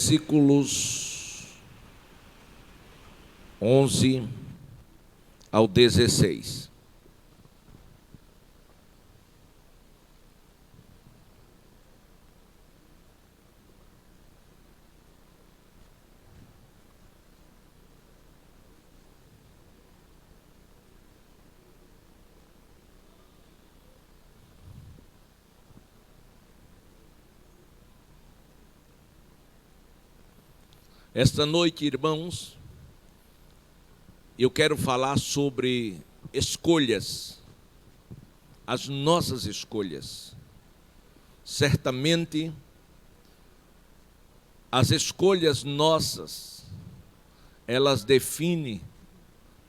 Versículos 11 ao 16. Esta noite, irmãos, eu quero falar sobre escolhas, as nossas escolhas. Certamente, as escolhas nossas, elas definem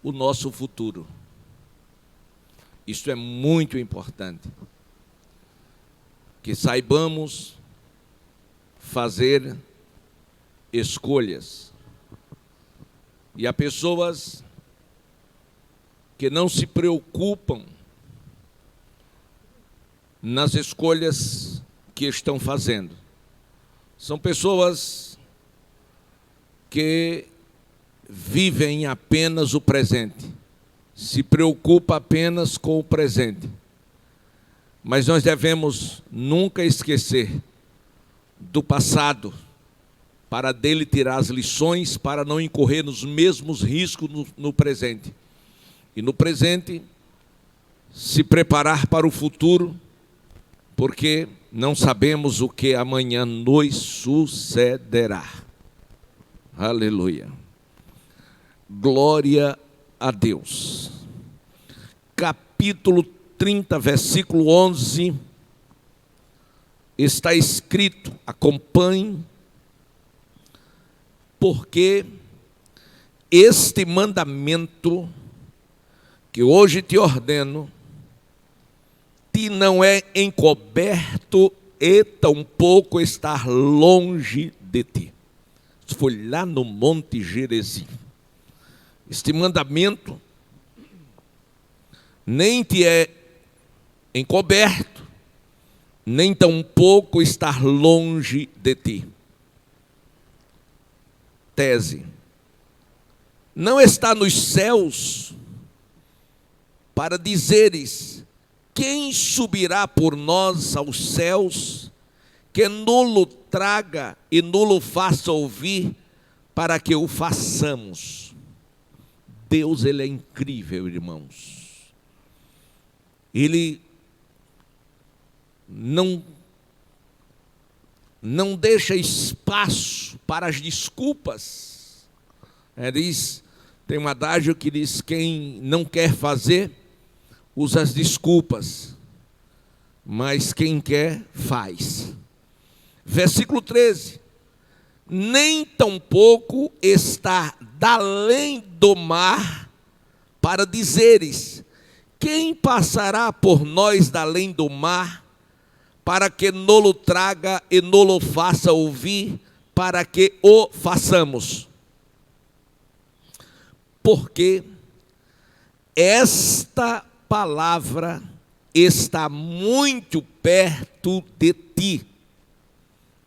o nosso futuro. Isso é muito importante, que saibamos fazer escolhas. E há pessoas que não se preocupam nas escolhas que estão fazendo. São pessoas que vivem apenas o presente, se preocupam apenas com o presente. Mas nós devemos nunca esquecer do passado, para dele tirar as lições, para não incorrer nos mesmos riscos no presente. E no presente, se preparar para o futuro, porque não sabemos o que amanhã nos sucederá. Aleluia. Glória a Deus. Capítulo 30, versículo 11, está escrito, acompanhe, porque este mandamento que hoje te ordeno, te não é encoberto e tampouco estar longe de ti. Isso foi lá no Monte Gerizim. Este mandamento nem te é encoberto, nem tampouco estar longe de ti. Tese: não está nos céus para dizeres: quem subirá por nós aos céus, que nulo traga e nulo faça ouvir, para que o façamos. Deus, Ele é incrível, irmãos. Ele não deixa espaço para as desculpas. Tem um adágio que diz: quem não quer fazer, usa as desculpas, mas quem quer, faz. Versículo 13: nem tampouco está da além do mar, para dizeres: quem passará por nós da além do mar, para que nolo traga e nolo faça ouvir, para que o façamos. Porque esta palavra está muito perto de ti,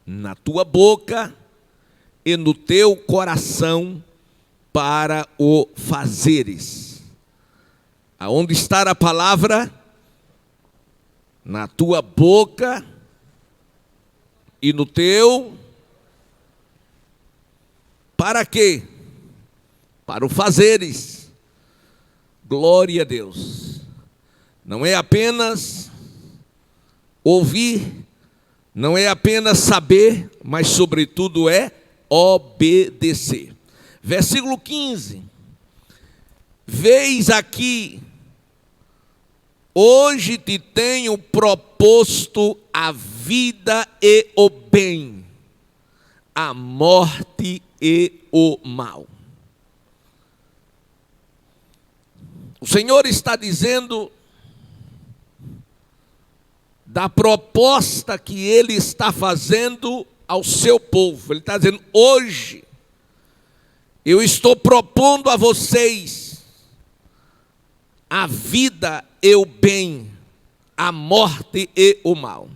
na tua boca e no teu coração, para o fazeres. Aonde está a palavra? Na tua boca e no teu. Para quê? Para o fazeres. Glória a Deus. Não é apenas ouvir, não é apenas saber, mas sobretudo é obedecer. Versículo 15. Veis aqui, hoje te tenho proposto a vida e o bem, a morte e o mal. O Senhor está dizendo da proposta que Ele está fazendo ao seu povo. Ele está dizendo: hoje eu estou propondo a vocês a vida e o bem, a morte e o mal.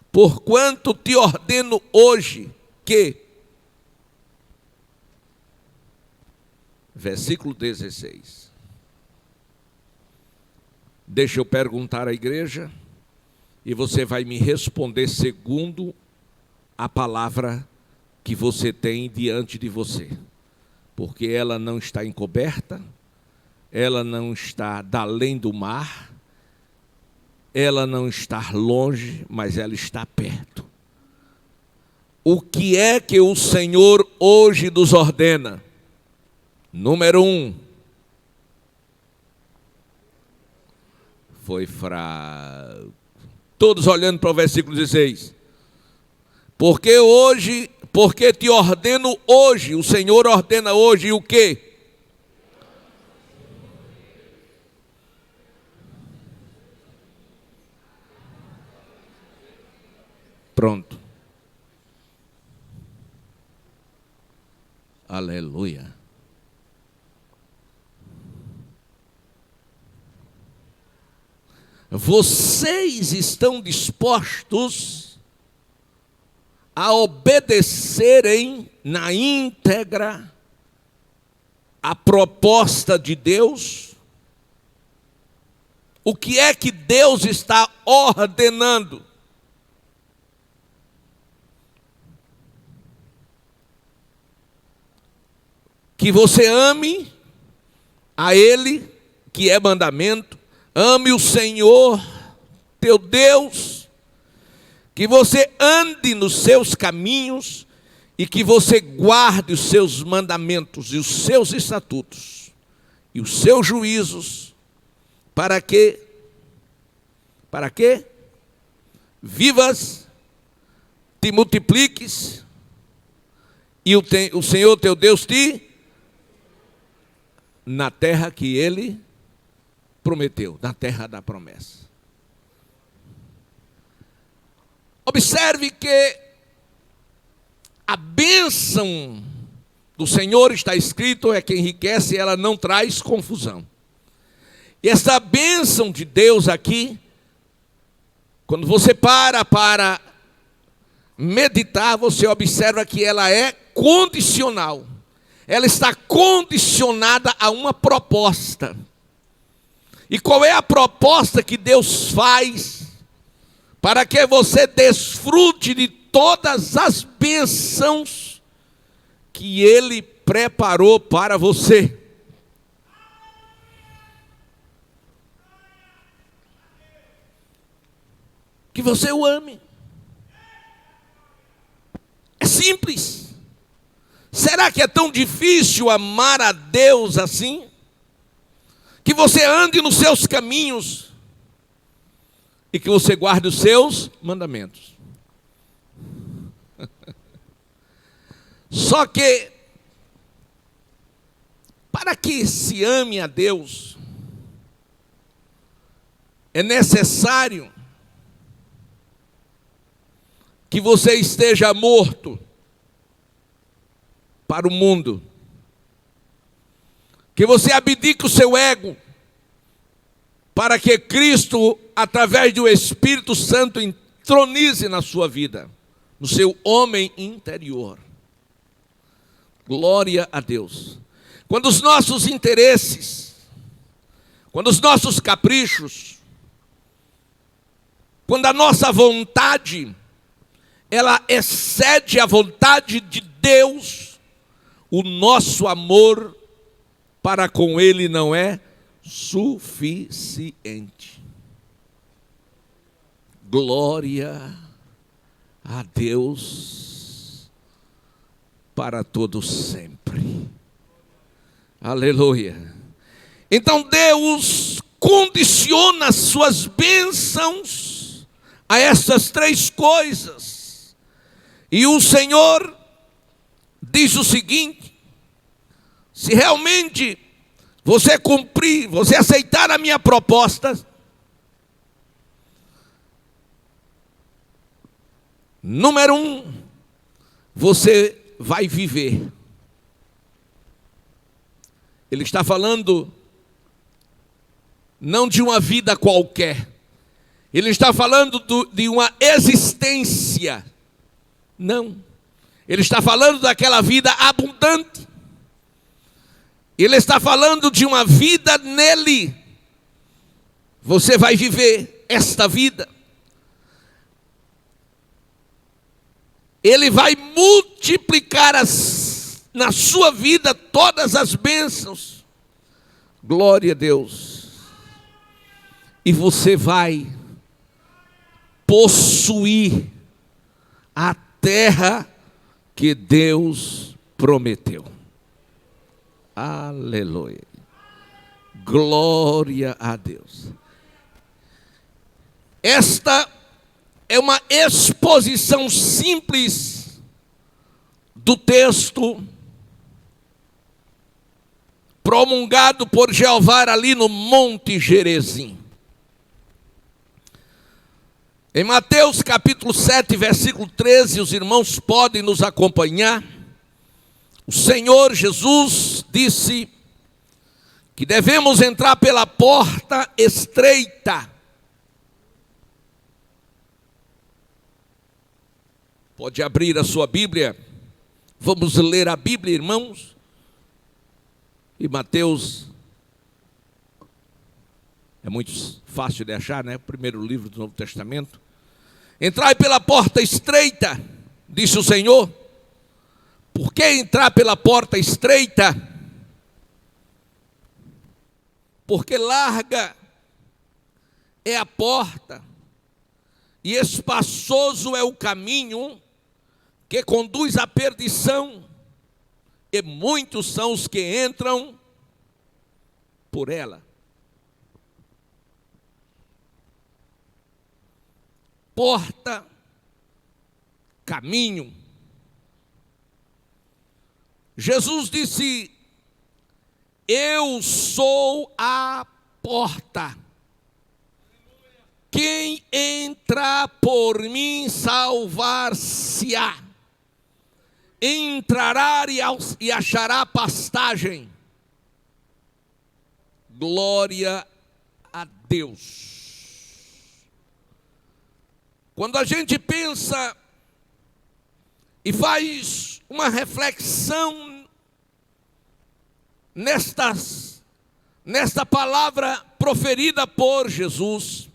Porquanto te ordeno hoje que versículo 16. Deixa eu perguntar à igreja e você vai me responder segundo a palavra que você tem diante de você. Porque ela não está encoberta, ela não está além do mar, ela não está longe, mas ela está perto. O que é que o Senhor hoje nos ordena? Número 1. Foi fraco. Todos olhando para o versículo 16. Porque te ordeno hoje, o Senhor ordena hoje o quê? Pronto. Aleluia. Vocês estão dispostos a obedecerem na íntegra a proposta de Deus? O que é que Deus está ordenando? Que você ame a Ele, que é mandamento, ame o Senhor, teu Deus, que você ande nos seus caminhos e que você guarde os seus mandamentos e os seus estatutos e os seus juízos, para que vivas, te multipliques e o Senhor teu Deus te na terra que Ele prometeu, na terra da promessa. Observe que a bênção do Senhor, está escrito, é que enriquece e ela não traz confusão. E essa bênção de Deus aqui, quando você para meditar, você observa que ela é condicional. Ela está condicionada a uma proposta. E qual é a proposta que Deus faz para que você desfrute de todas as bênçãos que Ele preparou para você? Que você o ame. É simples. Será que é tão difícil amar a Deus assim? Que você ande nos seus caminhos e que você guarde os seus mandamentos. Só que, para que se ame a Deus, é necessário que você esteja morto para o mundo, que você abdique o seu ego, para que Cristo, através do Espírito Santo, entronize na sua vida, no seu homem interior. Glória a Deus. Quando os nossos interesses, quando os nossos caprichos, quando a nossa vontade, ela excede a vontade de Deus, o nosso amor para com Ele não é suficiente. Glória a Deus para todos sempre. Aleluia. Então Deus condiciona as suas bênçãos a essas três coisas. E o Senhor diz o seguinte: se realmente você cumprir, você aceitar a minha proposta, número 1, você vai viver. Ele está falando não de uma vida qualquer, ele está falando de uma existência. Não, ele está falando daquela vida abundante. Ele está falando de uma vida nele. Você vai viver esta vida. Ele vai multiplicar na sua vida todas as bênçãos. Glória a Deus. E você vai possuir a terra que Deus prometeu. Aleluia. Glória a Deus. Esta é uma exposição simples do texto promulgado por Jeová ali no Monte Gerizim. Em Mateus capítulo 7, versículo 13, os irmãos podem nos acompanhar. O Senhor Jesus disse que devemos entrar pela porta estreita. Pode abrir a sua Bíblia. Vamos ler a Bíblia, irmãos. E Mateus é muito fácil de achar, né? O primeiro livro do Novo Testamento. Entrai pela porta estreita, disse o Senhor. Por que entrar pela porta estreita? Porque larga é a porta e espaçoso é o caminho que conduz à perdição, e muitos são os que entram por ela. Porta, caminho. Jesus disse: eu sou a porta. Quem entrar por mim salvar-se-á. Entrará e achará pastagem. Glória a Deus. Quando a gente pensa e faz uma reflexão nesta palavra proferida por Jesus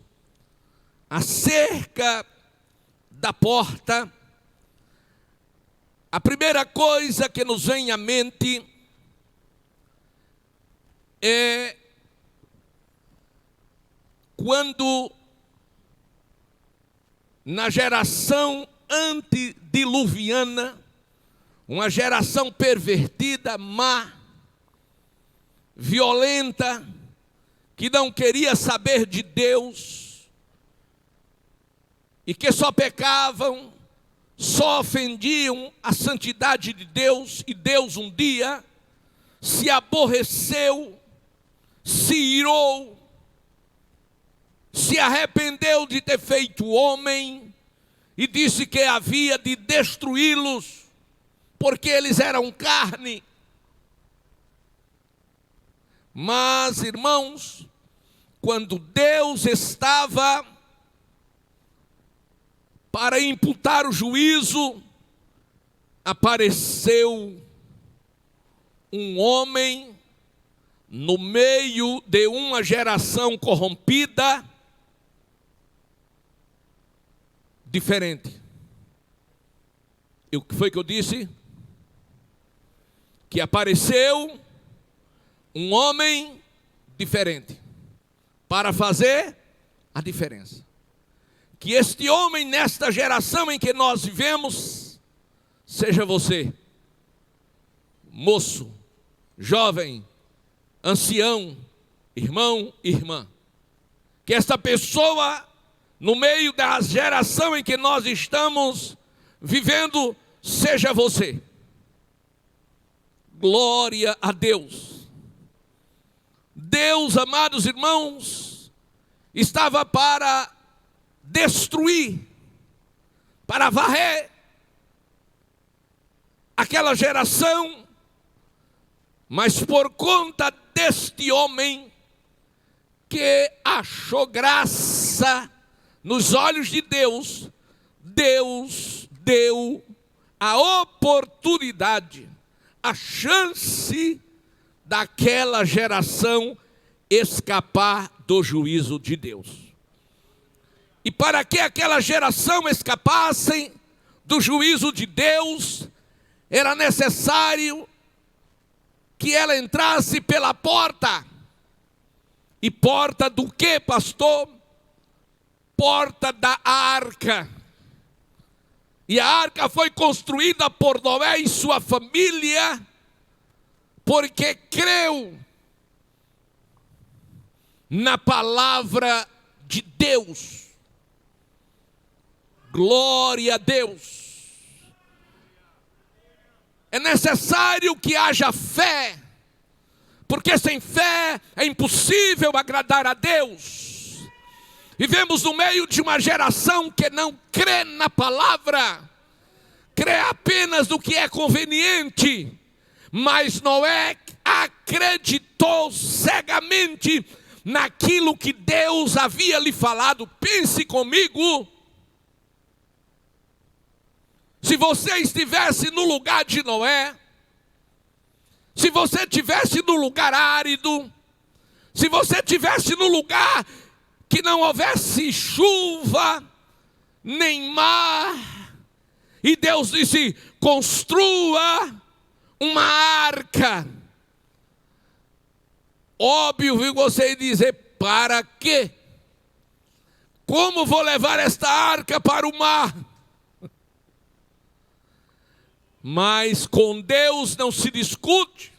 acerca da porta, a primeira coisa que nos vem à mente é quando na geração antediluviana, uma geração pervertida, má, violenta, que não queria saber de Deus e que só pecavam, só ofendiam a santidade de Deus, e Deus um dia se aborreceu, se irou, se arrependeu de ter feito homem e disse que havia de destruí-los, porque eles eram carne. Mas, irmãos, quando Deus estava para imputar o juízo, apareceu um homem no meio de uma geração corrompida, diferente. E o que foi que eu disse? Que apareceu um homem diferente para fazer a diferença. Que este homem, nesta geração em que nós vivemos, seja você, moço, jovem, ancião, irmão, irmã. Que esta pessoa, no meio da geração em que nós estamos vivendo, seja você. Glória a Deus. Deus, amados irmãos, estava para destruir, para varrer aquela geração, mas por conta deste homem que achou graça nos olhos de Deus, Deus deu a oportunidade, a chance daquela geração escapar do juízo de Deus. E para que aquela geração escapasse do juízo de Deus, era necessário que ela entrasse pela porta. E porta do que, pastor? Porta da arca. E a arca foi construída por Noé e sua família, porque creu na palavra de Deus. Glória a Deus. É necessário que haja fé, porque sem fé é impossível agradar a Deus. Vivemos no meio de uma geração que não crê na palavra, crê apenas no que é conveniente. Mas Noé acreditou cegamente naquilo que Deus havia lhe falado. Pense comigo. Se você estivesse no lugar de Noé, se você estivesse no lugar árido, se você estivesse no lugar que não houvesse chuva, nem mar, e Deus disse: construa uma arca. Óbvio, viu você dizer: para quê? Como vou levar esta arca para o mar? Mas com Deus não se discute.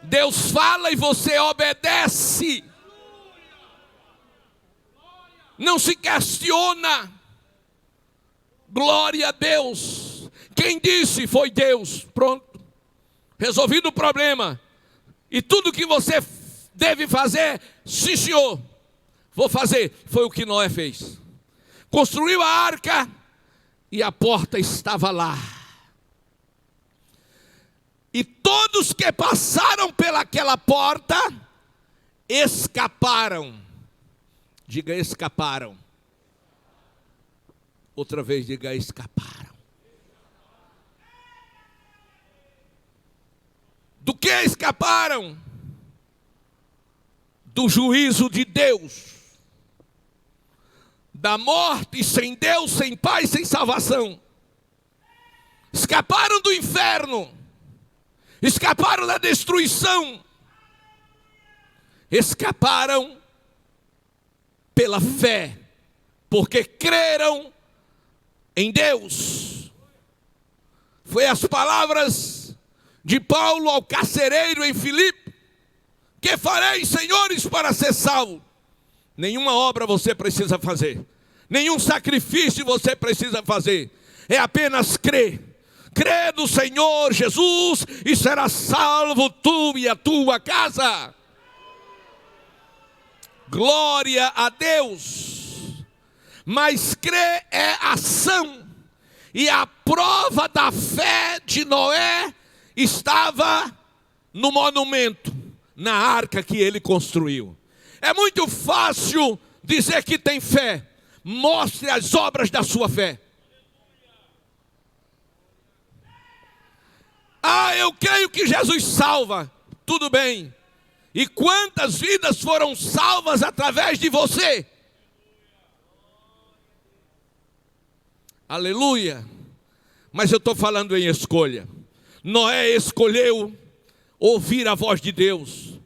Deus fala e você obedece. Não se questiona. Glória a Deus. Quem disse? Foi Deus. Pronto. Resolvido o problema. E tudo que você deve fazer, sim senhor, vou fazer. Foi o que Noé fez. Construiu a arca e a porta estava lá. E todos que passaram pelaquela porta escaparam. Diga: escaparam. Outra vez, diga: escaparam. Do que escaparam? Do juízo de Deus. Da morte sem Deus, sem paz, sem salvação. Escaparam do inferno. Escaparam da destruição. Escaparam pela fé, porque creram em Deus. Foi as palavras de Paulo ao carcereiro em Filipe: que farei, senhores, para ser salvo? Nenhuma obra você precisa fazer, nenhum sacrifício você precisa fazer, é apenas crer. Crê no Senhor Jesus e serás salvo tu e a tua casa. Glória a Deus. Mas crer é ação. E a prova da fé de Noé estava no monumento, na arca que ele construiu. É muito fácil dizer que tem fé. Mostre as obras da sua fé. Ah, eu creio que Jesus salva. Tudo bem. E quantas vidas foram salvas através de você? Aleluia. Mas eu estou falando em escolha. Noé escolheu ouvir a voz de Deus.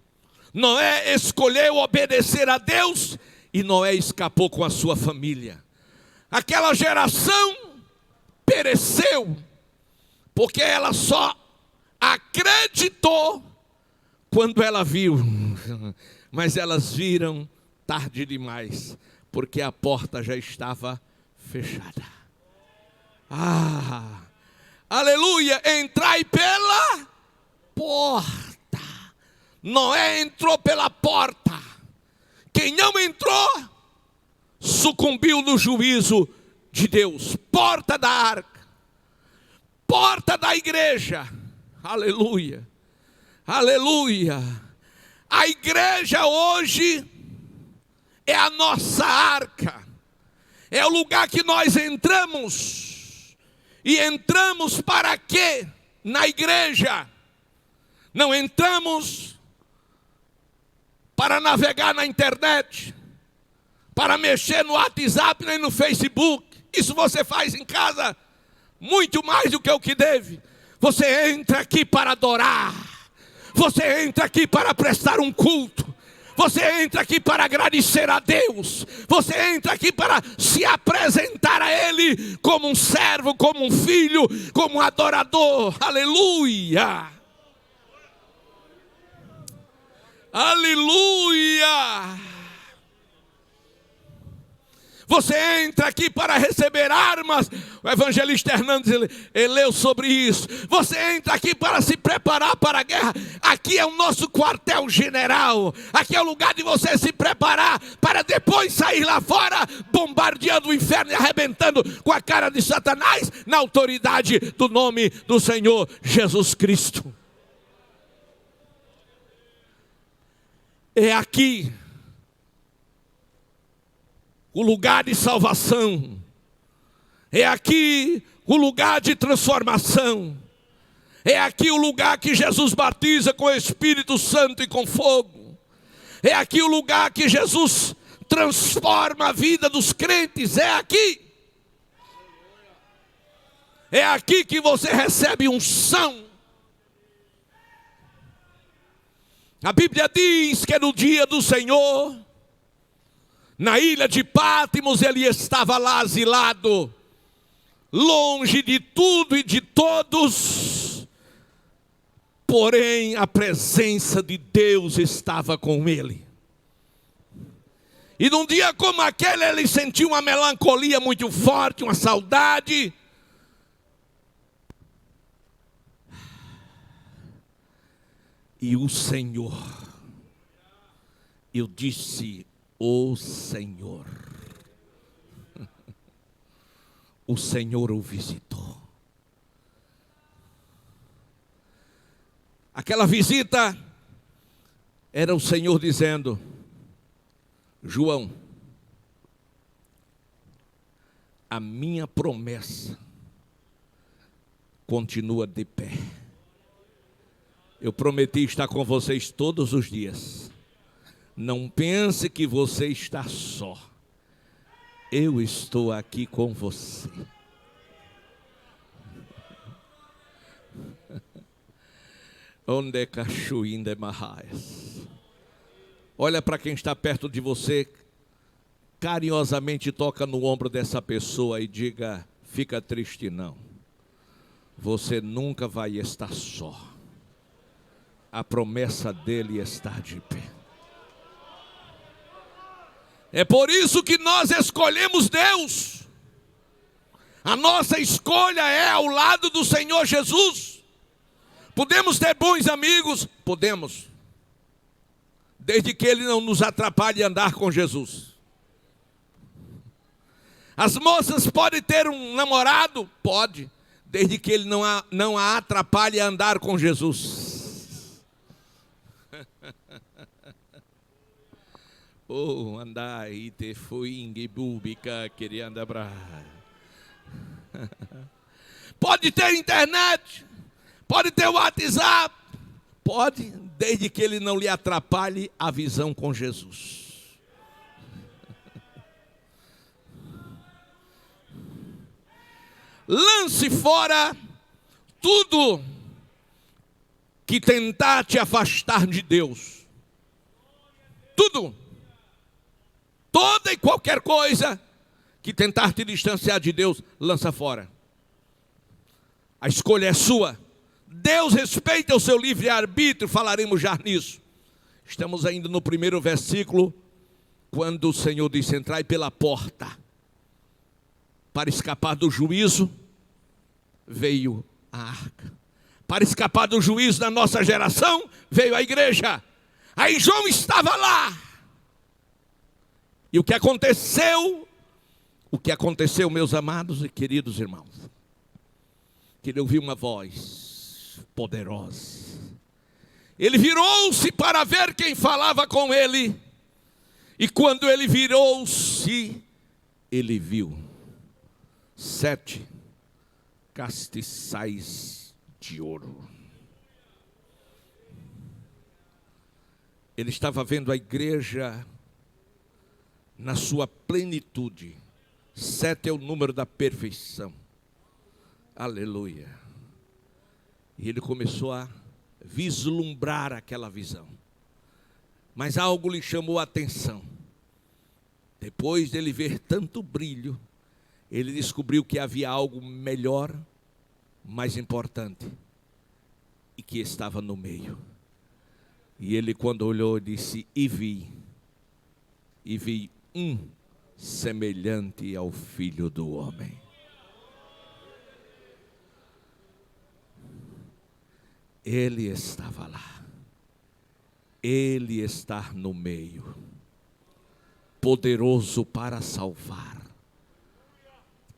Noé escolheu obedecer a Deus. E Noé escapou com a sua família. Aquela geração pereceu, porque ela só acreditou quando ela viu, mas elas viram tarde demais, porque a porta já estava fechada. Ah, aleluia, entrai pela porta. Noé entrou pela porta. Quem não entrou, sucumbiu no juízo de Deus. Porta da arca, porta da igreja. Aleluia, aleluia. A igreja hoje é a nossa arca. É o lugar que nós entramos. E entramos para quê? Na igreja. Não entramos para navegar na internet, para mexer no WhatsApp nem no Facebook. Isso você faz em casa muito mais do que o que deve. Você entra aqui para adorar. Você entra aqui para prestar um culto. Você entra aqui para agradecer a Deus. Você entra aqui para se apresentar a Ele como um servo, como um filho, como um adorador. Aleluia! Aleluia! Você entra aqui para receber armas. O evangelista Hernandes, ele leu sobre isso. Você entra aqui para se preparar para a guerra. Aqui é o nosso quartel-general. Aqui é o lugar de você se preparar para depois sair lá fora, bombardeando o inferno e arrebentando com a cara de Satanás, na autoridade do nome do Senhor Jesus Cristo. É aqui o lugar de salvação. É aqui o lugar de transformação. É aqui o lugar que Jesus batiza com o Espírito Santo e com fogo. É aqui o lugar que Jesus transforma a vida dos crentes. É aqui. É aqui que você recebe unção. A Bíblia diz que no dia do Senhor, na ilha de Pátmos, ele estava lá asilado, longe de tudo e de todos, porém a presença de Deus estava com ele. E num dia como aquele, ele sentiu uma melancolia muito forte, uma saudade. E o Senhor, eu disse, o Senhor o visitou. Aquela visita era o Senhor dizendo: João, a minha promessa continua de pé. Eu prometi estar com vocês todos os dias. Não pense que você está só. Eu estou aqui com você. Onde cachuínde marrais. Olha para quem está perto de você, carinhosamente toca no ombro dessa pessoa e diga: fica triste não. Você nunca vai estar só. A promessa dele está de pé. É por isso que nós escolhemos Deus. A nossa escolha é ao lado do Senhor Jesus. Podemos ter bons amigos? Podemos. Desde que ele não nos atrapalhe a andar com Jesus. As moças podem ter um namorado? Pode. Desde que ele não a atrapalhe a andar com Jesus. Oh, andai te fuingue bubica queria andar pra. Pode ter internet, pode ter WhatsApp, pode, desde que ele não lhe atrapalhe a visão com Jesus. Lance fora tudo que tentar te afastar de Deus. Tudo. Toda e qualquer coisa que tentar te distanciar de Deus, lança fora. A escolha é sua. Deus respeita o seu livre-arbítrio, falaremos já nisso. Estamos ainda no primeiro versículo, quando o Senhor disse: entrai pela porta. Para escapar do juízo, veio a arca. Para escapar do juízo da nossa geração, veio a igreja. Aí João estava lá. E o que aconteceu, meus amados e queridos irmãos, que ele ouviu uma voz poderosa. Ele virou-se para ver quem falava com ele. E quando ele virou-se, ele viu 7 castiçais de ouro. Ele estava vendo a igreja na sua plenitude. 7 é o número da perfeição. Aleluia. E ele começou a vislumbrar aquela visão. Mas algo lhe chamou a atenção. Depois dele ver tanto brilho, ele descobriu que havia algo melhor, mais importante, e que estava no meio. E ele, quando olhou, disse: e vi um semelhante ao Filho do Homem. Ele estava lá. Ele está no meio, poderoso para salvar,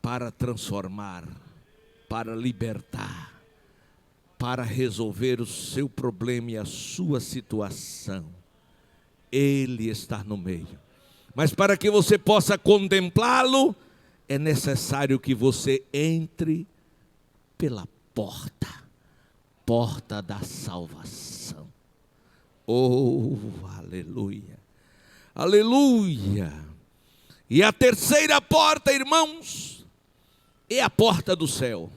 para transformar, para libertar, para resolver o seu problema e a sua situação. Ele está no meio. Mas para que você possa contemplá-lo, é necessário que você entre pela porta da salvação. Oh, aleluia, aleluia. E a terceira porta, irmãos, é a porta do céu.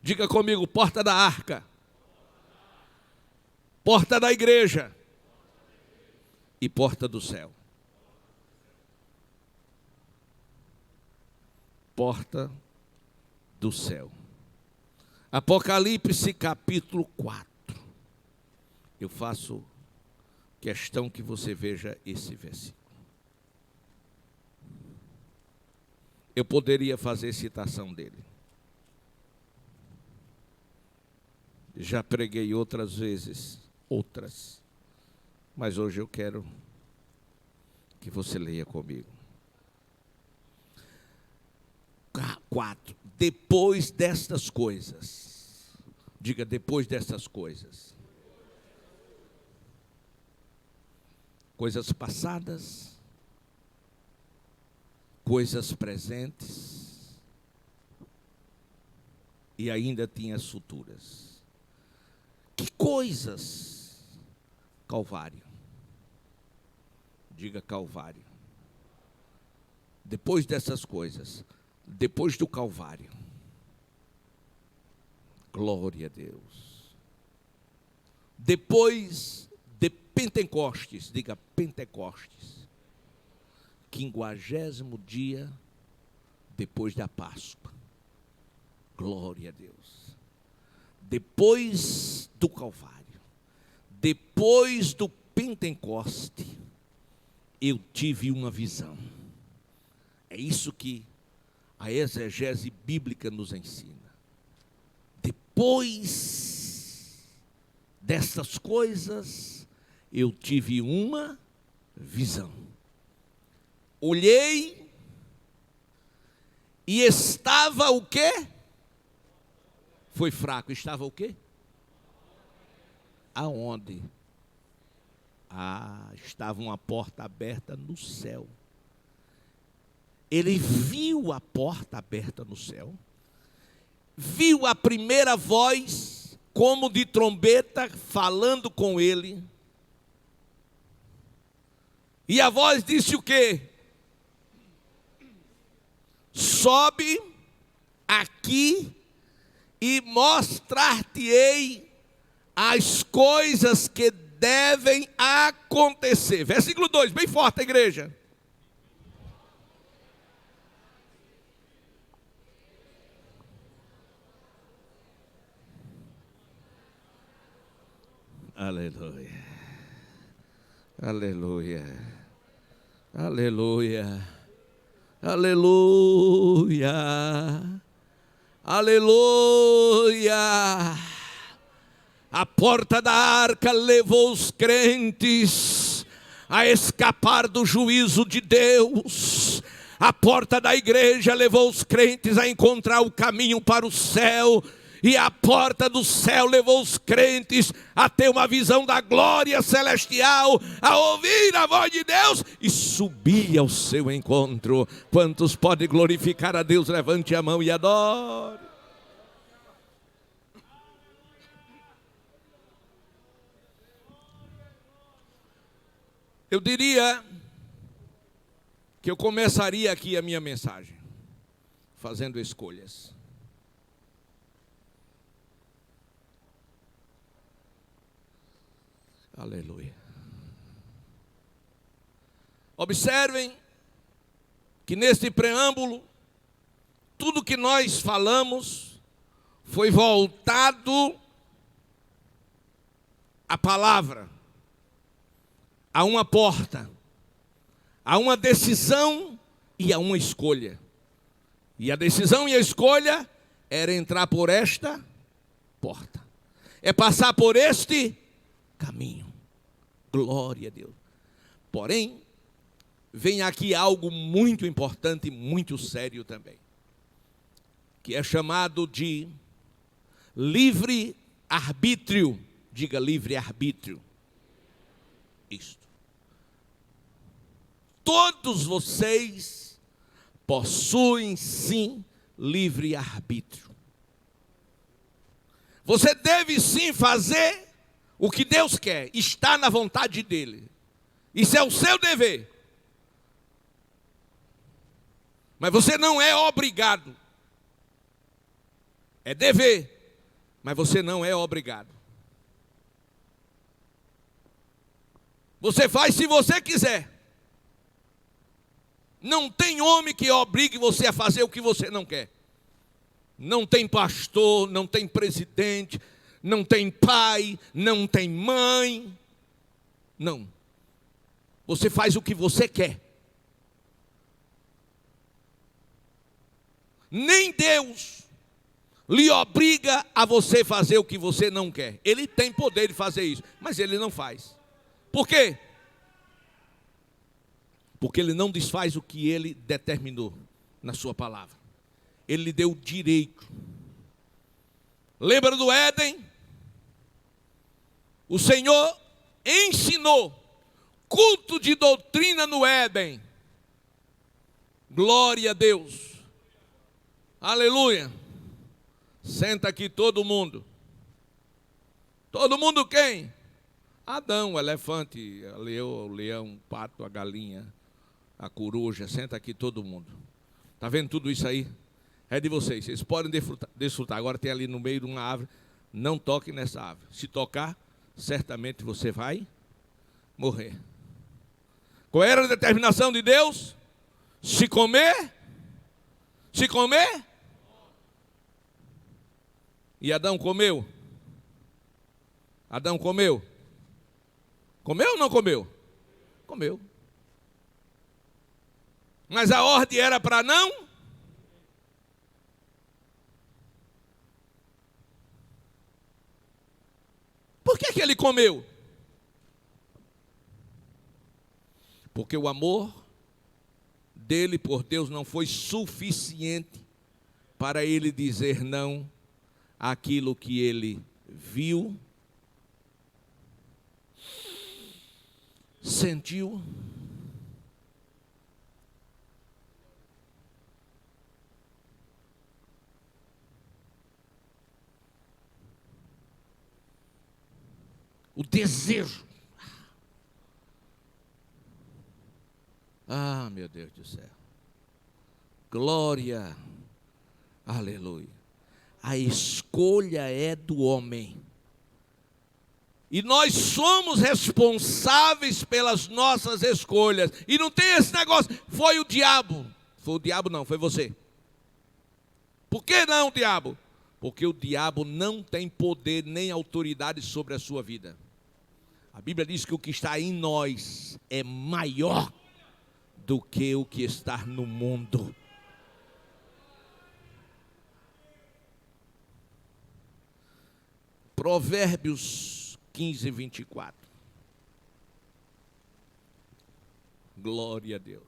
Diga comigo: porta da arca, porta da igreja e porta do céu. Porta do céu. Apocalipse capítulo 4. Eu faço questão que você veja esse versículo. Eu poderia fazer citação dele. Já preguei outras vezes, mas hoje eu quero que você leia comigo. 4. Depois destas coisas. Diga: depois destas coisas. Coisas passadas, coisas presentes e ainda tinha as futuras. Que coisas? Calvário. Diga: Calvário. Depois dessas coisas, depois do Calvário. Glória a Deus. Depois de Pentecostes, diga Pentecostes. 50º dia depois da Páscoa. Glória a Deus. Depois do Calvário, depois do Pentecoste, eu tive uma visão. É isso que a exegese bíblica nos ensina. Depois dessas coisas, eu tive uma visão. Olhei e estava o quê? Foi fraco. Estava o quê? Aonde? Estava uma porta aberta no céu. Ele viu a porta aberta no céu, viu a primeira voz, como de trombeta, falando com ele. E a voz disse o quê? Sobe aqui e mostrar-te-ei as coisas que devem acontecer. Versículo 2, bem forte, a igreja. Aleluia, aleluia, aleluia, aleluia, aleluia. A porta da arca levou os crentes a escapar do juízo de Deus. A porta da igreja levou os crentes a encontrar o caminho para o céu. E a porta do céu levou os crentes a ter uma visão da glória celestial, a ouvir a voz de Deus e subir ao seu encontro. Quantos podem glorificar a Deus? Levante a mão e adore. Eu diria que eu começaria aqui a minha mensagem, fazendo escolhas. Aleluia. Observem que neste preâmbulo, tudo que nós falamos foi voltado à palavra, a uma porta, a uma decisão e a uma escolha. E a decisão e a escolha era entrar por esta porta, é passar por este caminho. Glória a Deus. Porém, vem aqui algo muito importante e muito sério também, que é chamado de livre-arbítrio. Diga livre-arbítrio. Isto. Todos vocês possuem sim livre-arbítrio. Você deve sim fazer o que Deus quer, está na vontade dEle. Isso é o seu dever. Mas você não é obrigado. É dever, mas você não é obrigado. Você faz se você quiser. Não tem homem que obrigue você a fazer o que você não quer. Não tem pastor, não tem presidente, não tem pai, não tem mãe. Não. Você faz o que você quer. Nem Deus lhe obriga a você fazer o que você não quer. Ele tem poder de fazer isso, mas ele não faz. Por quê? Porque ele não desfaz o que ele determinou na sua palavra. Ele lhe deu o direito. Lembra do Éden? O Senhor ensinou culto de doutrina no Éden. Glória a Deus. Aleluia. Senta aqui todo mundo. Todo mundo quem? Adão, o elefante, o leão, o pato, a galinha, a coruja. Senta aqui todo mundo. Está vendo tudo isso aí? É de vocês. Vocês podem desfrutar. Agora tem ali no meio de uma árvore. Não toque nessa árvore. Se tocar, certamente você vai morrer. Qual era a determinação de Deus? Se comer. E Adão comeu? Adão comeu? Comeu ou não comeu? Comeu. Mas a ordem era para não? Por que ele comeu? Porque o amor dele por Deus não foi suficiente para ele dizer não àquilo que ele viu, sentiu. O desejo. Ah, meu Deus do céu. Glória. Aleluia. A escolha é do homem. E nós somos responsáveis pelas nossas escolhas. E não tem esse negócio, foi o diabo. Foi o diabo não, foi você. Por que não, diabo? Porque o diabo não tem poder nem autoridade sobre a sua vida. A Bíblia diz que o que está em nós é maior do que o que está no mundo. Provérbios 15, 24. Glória a Deus.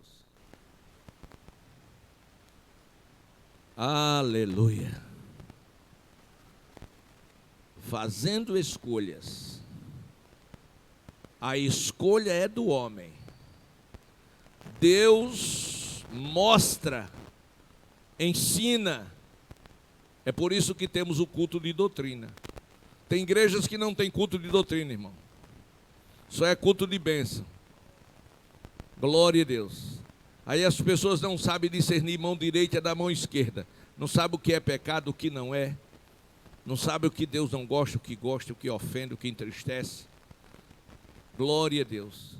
Aleluia. Fazendo escolhas. A escolha é do homem. Deus mostra, ensina. É por isso que temos o culto de doutrina. Tem igrejas que não tem culto de doutrina, irmão. Só é culto de bênção. Glória a Deus. Aí as pessoas não sabem discernir mão direita da mão esquerda. Não sabem o que é pecado, o que não é. Não sabem o que Deus não gosta, o que ofende, o que entristece. Glória a Deus.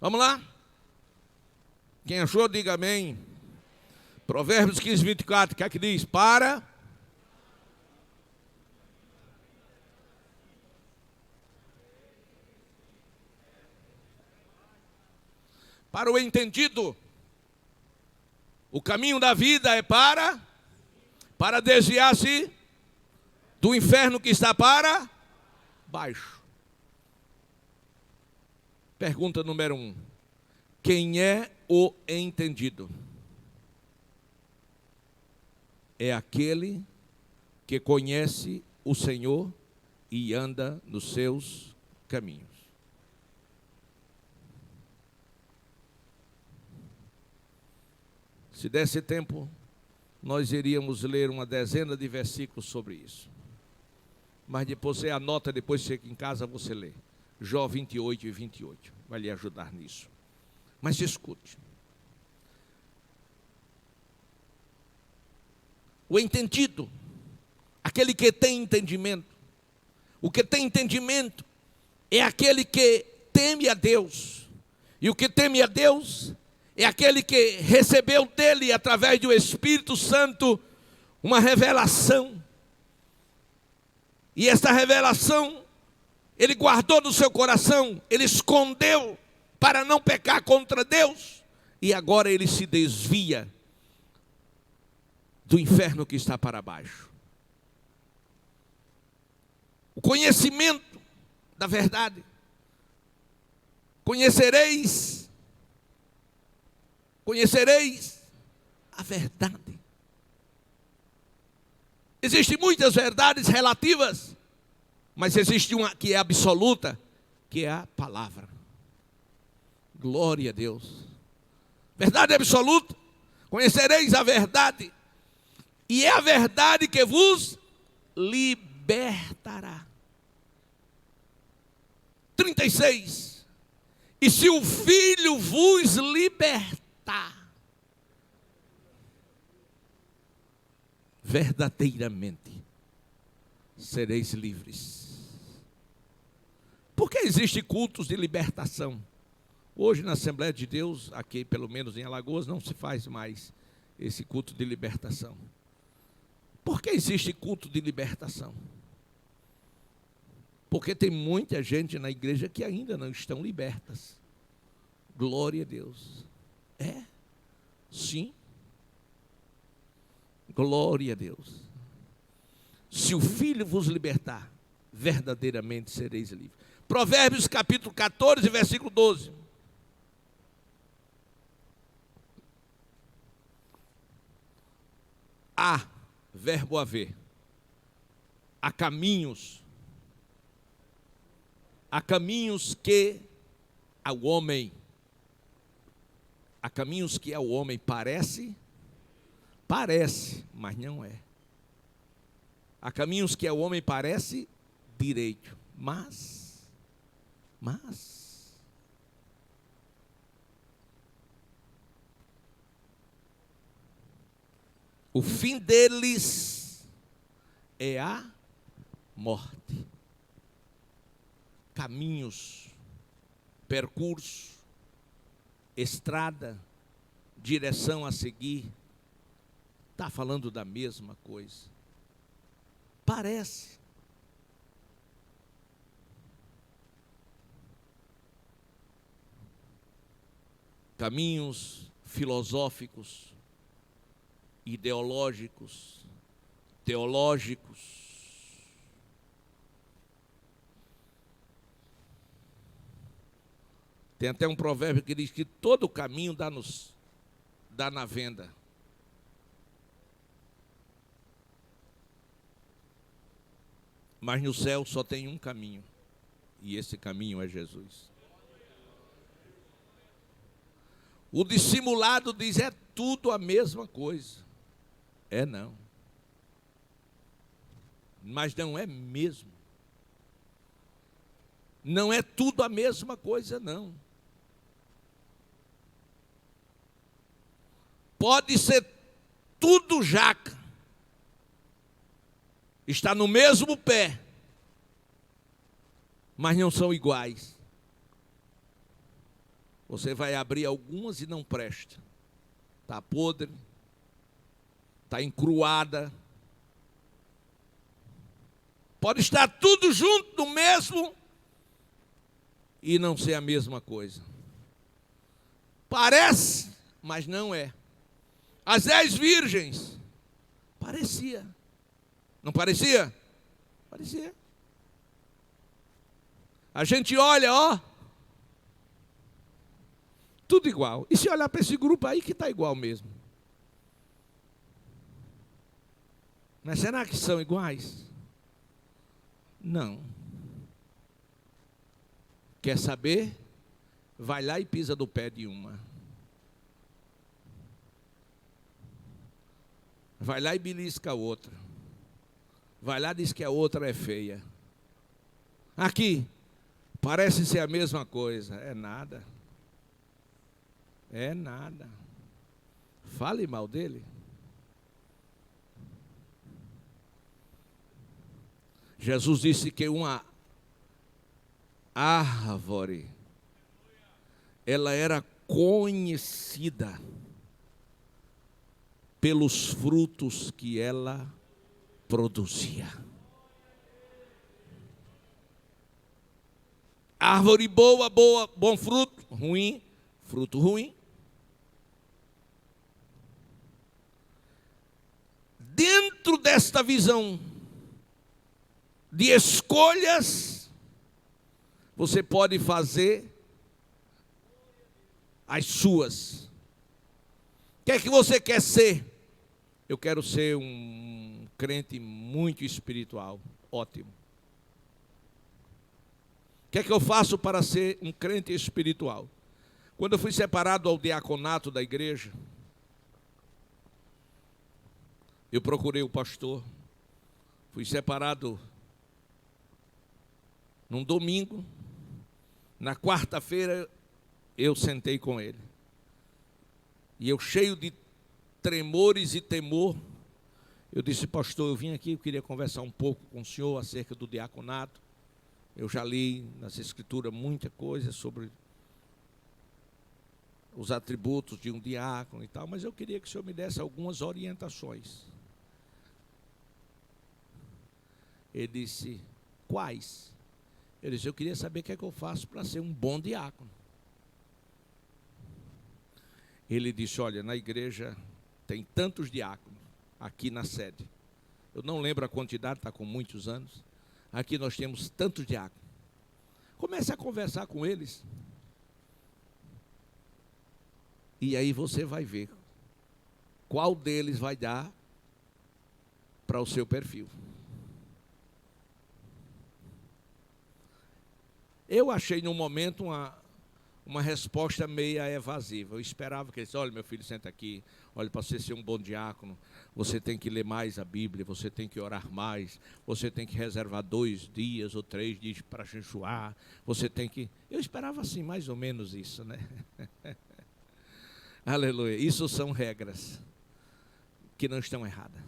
Vamos lá? Quem achou, diga amém. Provérbios 15, 24, o que é que diz? Para o entendido, o caminho da vida é para desviar-se do inferno que está para baixo. Pergunta número 1. Quem é o entendido? É aquele que conhece o Senhor e anda nos seus caminhos. Se desse tempo, nós iríamos ler uma dezena de versículos sobre isso. Mas depois você anota, depois chega em casa, você lê. Jó 28 e 28. Vai lhe ajudar nisso. Mas escute. O entendido, aquele que tem entendimento. O que tem entendimento é aquele que teme a Deus. E o que teme a Deus é aquele que recebeu dele, através do Espírito Santo, uma revelação. E essa revelação, ele guardou no seu coração, ele escondeu para não pecar contra Deus. E agora ele se desvia do inferno que está para baixo. O conhecimento da verdade. Conhecereis a verdade. Existem muitas verdades relativas, mas existe uma que é absoluta, que é a palavra. Glória a Deus. Verdade absoluta. Conhecereis a verdade, e é a verdade que vos libertará. 36. E se o Filho vos libertar, verdadeiramente sereis livres. Por que existem cultos de libertação? Hoje na Assembleia de Deus, aqui pelo menos em Alagoas, não se faz mais esse culto de libertação. Por que existe culto de libertação? Porque tem muita gente na igreja que ainda não estão libertas. Glória a Deus. É? Sim. Glória a Deus. Se o Filho vos libertar, verdadeiramente sereis livres. Provérbios capítulo 14, versículo 12. Há, verbo haver. Há caminhos que ao homem parece, mas não é. Há caminhos que ao homem parece direito, mas o fim deles é a morte. Caminhos, percurso, estrada, direção a seguir, está falando da mesma coisa. Parece. Caminhos filosóficos, ideológicos, teológicos. Tem até um provérbio que diz que todo caminho dá na venda. Mas no céu só tem um caminho. E esse caminho é Jesus. O dissimulado diz, é tudo a mesma coisa. É não. Mas não é mesmo. Não é tudo a mesma coisa, não. Pode ser tudo jaca, está no mesmo pé, mas não são iguais. Você vai abrir algumas e não presta. Está podre, está encruada. Pode estar tudo junto no mesmo e não ser a mesma coisa. Parece, mas não é. As 10 virgens, parecia. Não parecia? Parecia. A gente olha, ó, tudo igual. E se olhar para esse grupo aí que está igual mesmo. Mas será que são iguais? Não. Quer saber? Vai lá e pisa do pé de uma. Vai lá e belisca a outra. Vai lá e diz que a outra é feia. Aqui, parece ser a mesma coisa. É nada. É nada. Fale mal dele. Jesus disse que uma árvore, ela era conhecida pelos frutos que ela produzia. Árvore boa, bom fruto, ruim, fruto ruim. Dentro desta visão de escolhas, você pode fazer as suas. O que é que você quer ser? Eu quero ser um crente muito espiritual. Ótimo. O que é que eu faço para ser um crente espiritual? Quando eu fui separado ao diaconato da igreja, eu procurei o pastor. Fui separado num domingo. Na quarta-feira, eu sentei com ele. E eu, cheio de tremores e temor, eu disse: pastor, eu vim aqui, eu queria conversar um pouco com o senhor acerca do diaconato. Eu já li nas escrituras muita coisa sobre os atributos de um diácono e tal, mas eu queria que o senhor me desse algumas orientações. Ele disse: quais? Ele disse: eu queria saber o que é que eu faço para ser um bom diácono. Ele disse: olha, na igreja tem tantos diáconos, aqui na sede. Eu não lembro a quantidade, está com muitos anos. Aqui nós temos tantos diáconos. Comece a conversar com eles. E aí você vai ver qual deles vai dar para o seu perfil. Eu achei no momento uma resposta meia evasiva. Eu esperava que ele dissesse: olha, meu filho, senta aqui. Olha, para você ser um bom diácono, você tem que ler mais a Bíblia, você tem que orar mais, você tem que reservar 2 dias ou 3 dias para jejuar, você tem que... Eu esperava assim, mais ou menos isso, né? Aleluia. Isso são regras que não estão erradas.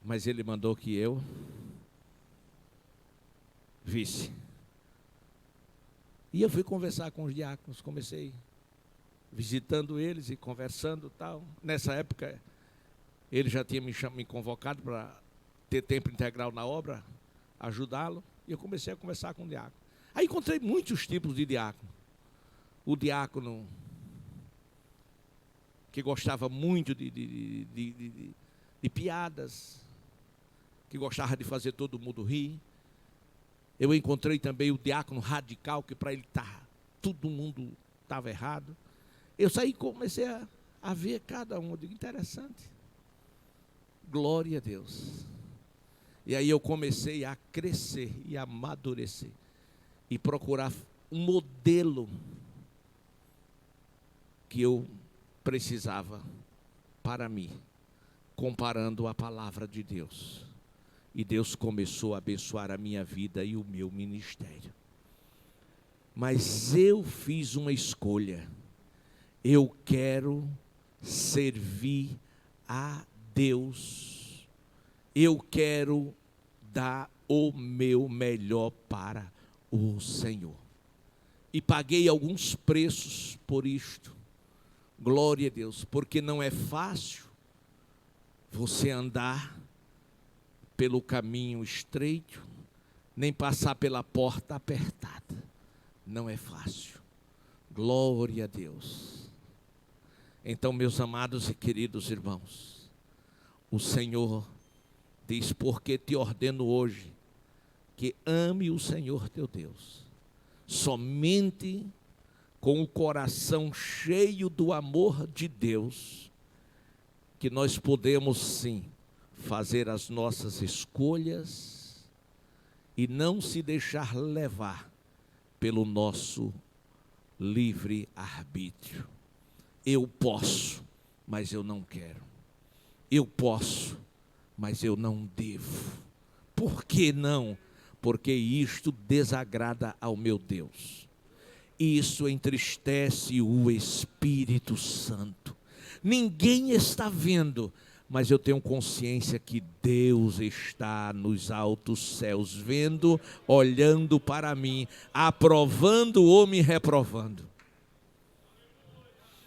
Mas ele mandou que eu visse. E eu fui conversar com os diáconos, comecei visitando eles e conversando e tal. Nessa época, ele já tinha me convocado para ter tempo integral na obra, ajudá-lo, e eu comecei a conversar com o diácono. Aí encontrei muitos tipos de diácono. O diácono que gostava muito de piadas, que gostava de fazer todo mundo rir. Eu encontrei também o diácono radical, que para ele todo mundo estava errado. Eu saí e comecei a ver cada um. Eu digo: interessante. Glória a Deus. E aí eu comecei a crescer e a amadurecer. E procurar um modelo que eu precisava para mim, comparando a palavra de Deus. E Deus começou a abençoar a minha vida e o meu ministério. Mas eu fiz uma escolha. Eu quero servir a Deus. Eu quero dar o meu melhor para o Senhor. E paguei alguns preços por isto. Glória a Deus, porque não é fácil você andar pelo caminho estreito, nem passar pela porta apertada. Não é fácil. Glória a Deus. Então, meus amados e queridos irmãos, o Senhor diz: porque te ordeno hoje que ame o Senhor teu Deus, somente com o coração cheio do amor de Deus, que nós podemos sim fazer as nossas escolhas e não se deixar levar pelo nosso livre arbítrio. Eu posso, mas eu não quero. Eu posso, mas eu não devo. Por que não? Porque isto desagrada ao meu Deus. Isso entristece o Espírito Santo. Ninguém está vendo, mas eu tenho consciência que Deus está nos altos céus, vendo, olhando para mim, aprovando ou me reprovando.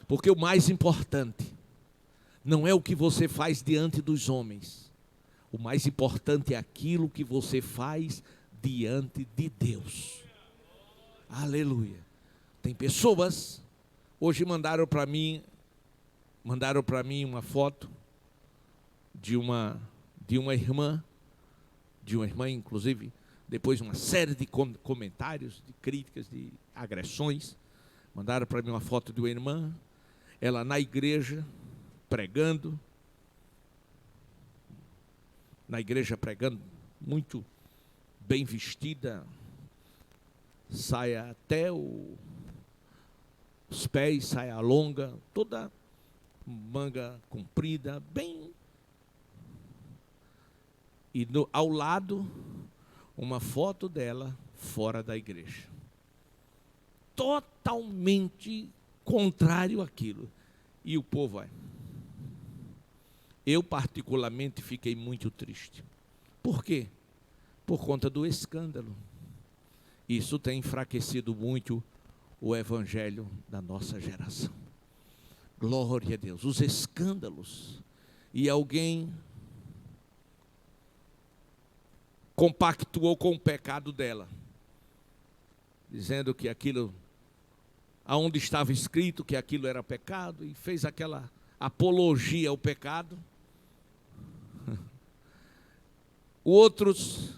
Porque o mais importante não é o que você faz diante dos homens. O mais importante é aquilo que você faz diante de Deus. Aleluia. Tem pessoas, hoje mandaram para mim uma foto de uma irmã, inclusive, depois uma série de comentários, de críticas, de agressões. Mandaram para mim uma foto de uma irmã, ela na igreja, pregando, muito bem vestida, saia até os pés, saia longa, toda manga comprida, bem. E ao lado, uma foto dela fora da igreja. Totalmente contrário àquilo. E o povo vai. Eu particularmente fiquei muito triste. Por quê? Por conta do escândalo. Isso tem enfraquecido muito o evangelho da nossa geração. Glória a Deus. Os escândalos. E alguém compactuou com o pecado dela, dizendo que aquilo, aonde estava escrito que aquilo era pecado, e fez aquela apologia ao pecado. Outros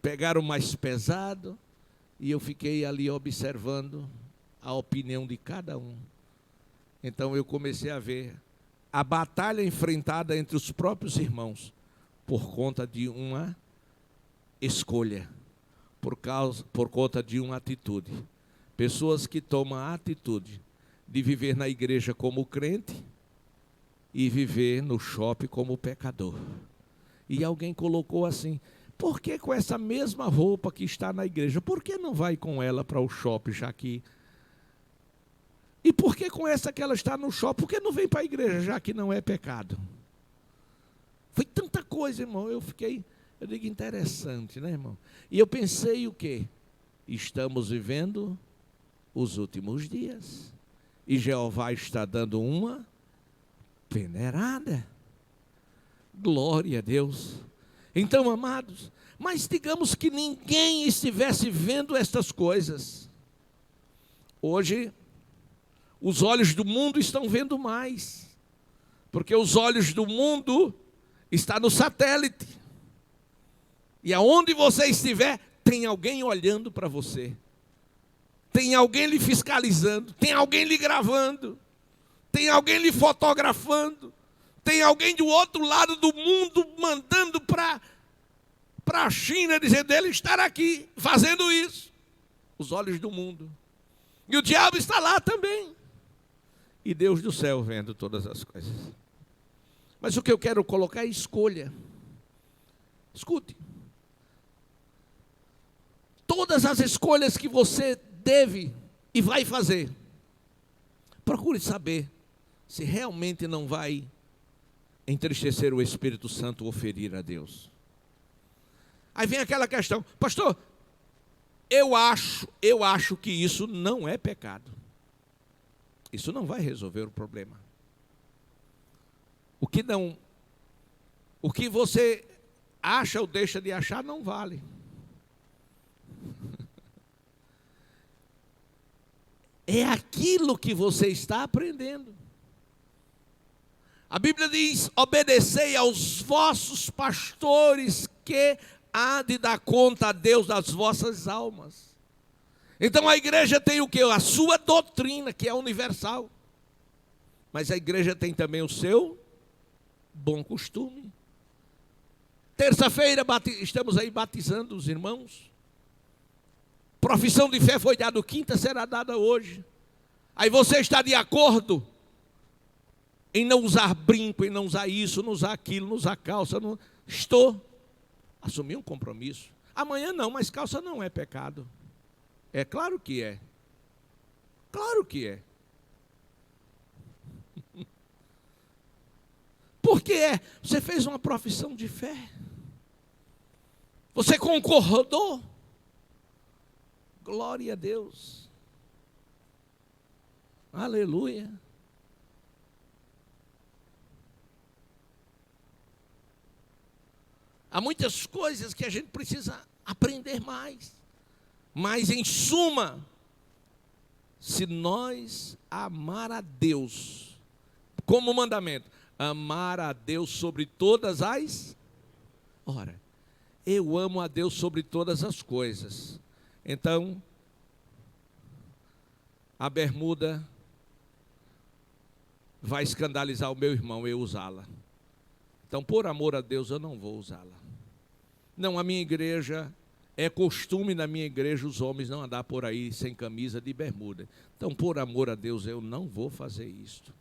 pegaram mais pesado, e eu fiquei ali observando a opinião de cada um. Então eu comecei a ver a batalha enfrentada entre os próprios irmãos, por conta de uma escolha, por conta de uma atitude. Pessoas que tomam a atitude de viver na igreja como crente e viver no shopping como pecador. E alguém colocou assim: por que com essa mesma roupa que está na igreja, por que não vai com ela para o shopping, já que... E por que com essa que ela está no shopping, por que não vem para a igreja, já que não é pecado? Foi tanta coisa, irmão, eu digo, interessante, né, irmão? E eu pensei o quê? Estamos vivendo os últimos dias. E Jeová está dando uma peneirada. Glória a Deus. Então, amados, mas digamos que ninguém estivesse vendo estas coisas. Hoje, os olhos do mundo estão vendo mais. Porque os olhos do mundo está no satélite. E aonde você estiver, tem alguém olhando para você. Tem alguém lhe fiscalizando. Tem alguém lhe gravando. Tem alguém lhe fotografando. Tem alguém do outro lado do mundo mandando para a China, dizendo: ele estará aqui, fazendo isso. Os olhos do mundo. E o diabo está lá também. E Deus do céu vendo todas as coisas. Mas o que eu quero colocar é escolha. Escute. Todas as escolhas que você deve e vai fazer, Procure saber se realmente não vai entristecer o Espírito Santo ou ferir a Deus. Aí vem aquela questão: pastor, eu acho que isso não é pecado. Isso não vai resolver o problema. O que você acha ou deixa de achar não vale. É aquilo que você está aprendendo. A Bíblia diz: obedecei aos vossos pastores, que há de dar conta a Deus das vossas almas. Então a igreja tem o quê? A sua doutrina, que é universal. Mas a igreja tem também o seu bom costume. Terça-feira estamos aí batizando os irmãos. Profissão de fé foi dada quinta, será dada hoje. Aí você está de acordo em não usar brinco, em não usar isso, não usar aquilo, não usar calça. Não... Estou. Assumi um compromisso. Amanhã não, mas calça não é pecado. É claro que é. Claro que é. Por que é? Você fez uma profissão de fé. Você concordou. Glória a Deus. Aleluia. Há muitas coisas que a gente precisa aprender mais. Mas, em suma, se nós amar a Deus, como mandamento, amar a Deus sobre todas as... Ora, eu amo a Deus sobre todas as coisas. Então, a bermuda vai escandalizar o meu irmão eu usá-la. Então, por amor a Deus, eu não vou usá-la. Não, a minha igreja, é costume na minha igreja os homens não andar por aí sem camisa de bermuda. Então, por amor a Deus, eu não vou fazer isto.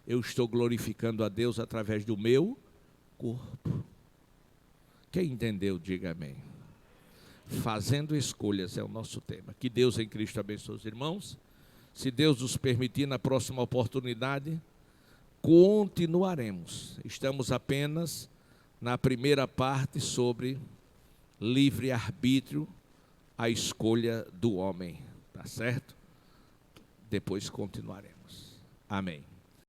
Eu estou glorificando a Deus através do meu corpo. Quem entendeu, diga amém. Fazendo escolhas é o nosso tema. Que Deus em Cristo abençoe os irmãos. Se Deus nos permitir, na próxima oportunidade, continuaremos. Estamos apenas na primeira parte sobre livre-arbítrio, a escolha do homem. Tá certo? Depois continuaremos. Amém.